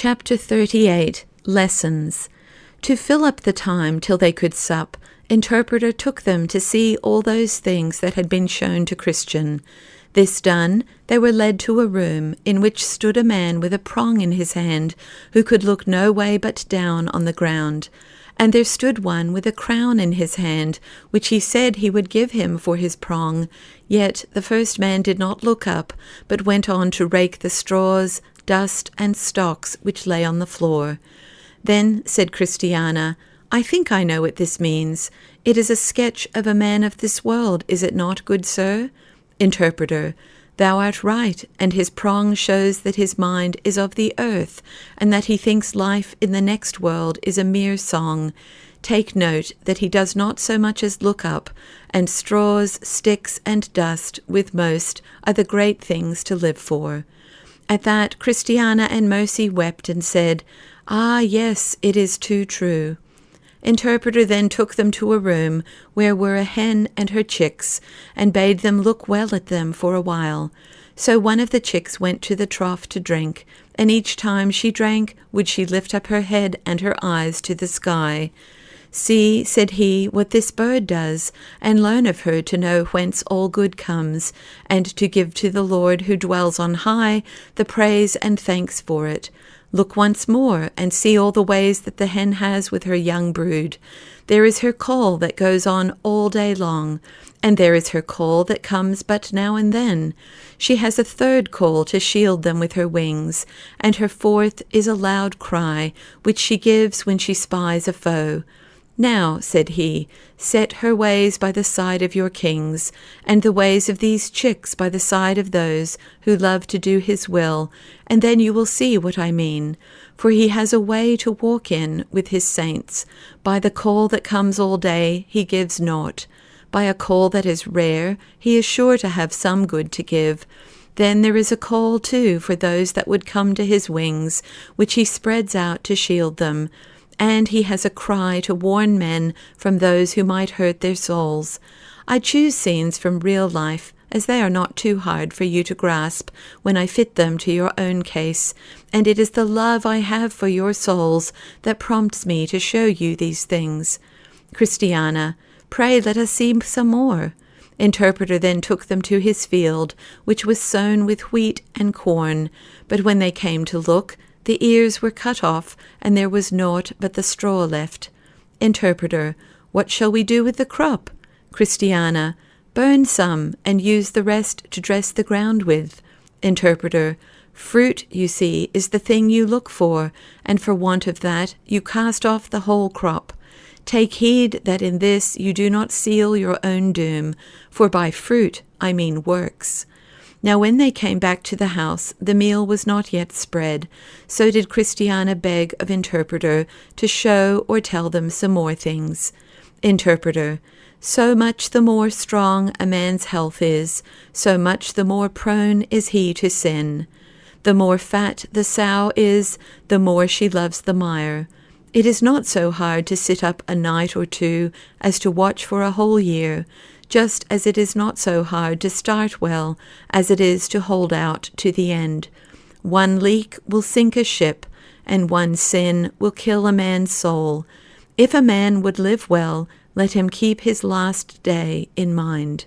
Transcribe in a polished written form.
Chapter 38. Lessons. To fill up the time till they could sup, Interpreter took them to see all those things that had been shown to Christian. This done, they were led to a room, in which stood a man with a prong in his hand, who could look no way but down on the ground. And there stood one with a crown in his hand, which he said he would give him for his prong. Yet the first man did not look up, but went on to rake the straws, dust, and stalks which lay on the floor. Then said Christiana, "I think I know what this means. It is a sketch of a man of this world, is it not, good sir?" Interpreter, "Thou art right, and his prong shows that his mind is of the earth, and that he thinks life in the next world is a mere song. Take note that he does not so much as look up, and straws, sticks, and dust, with most, are the great things to live for." At that Christiana and Mercy wept and said, "Ah, yes, it is too true." Interpreter then took them to a room where were a hen and her chicks, and bade them look well at them for a while. So one of the chicks went to the trough to drink, and each time she drank would she lift up her head and her eyes to the sky. "See," said he, "what this bird does, and learn of her to know whence all good comes, and to give to the Lord who dwells on high the praise and thanks for it. Look once more, and see all the ways that the hen has with her young brood. There is her call that goes on all day long, and there is her call that comes but now and then. She has a third call to shield them with her wings, and her fourth is a loud cry, which she gives when she spies a foe. Now," said he, "set her ways by the side of your kings, and the ways of these chicks by the side of those who love to do his will, and then you will see what I mean. For he has a way to walk in with his saints. By the call that comes all day he gives naught. By a call that is rare he is sure to have some good to give. Then there is a call too for those that would come to his wings, which he spreads out to shield them. And he has a cry to warn men from those who might hurt their souls. I choose scenes from real life, as they are not too hard for you to grasp when I fit them to your own case, and it is the love I have for your souls that prompts me to show you these things. Christiana, pray let us see some more." Interpreter then took them to his field, which was sown with wheat and corn, but when they came to look, the ears were cut off, and there was naught but the straw left. Interpreter, "What shall we do with the crop?" Christiana, "Burn some, and use the rest to dress the ground with." Interpreter, "Fruit, you see, is the thing you look for, and for want of that you cast off the whole crop. Take heed that in this you do not seal your own doom, for by fruit I mean works." Now when they came back to the house, the meal was not yet spread. So did Christiana beg of Interpreter to show or tell them some more things. Interpreter, "So much the more strong a man's health is, so much the more prone is he to sin. The more fat the sow is, the more she loves the mire. It is not so hard to sit up a night or two as to watch for a whole year, just as it is not so hard to start well as it is to hold out to the end. One leak will sink a ship, and one sin will kill a man's soul. If a man would live well, let him keep his last day in mind.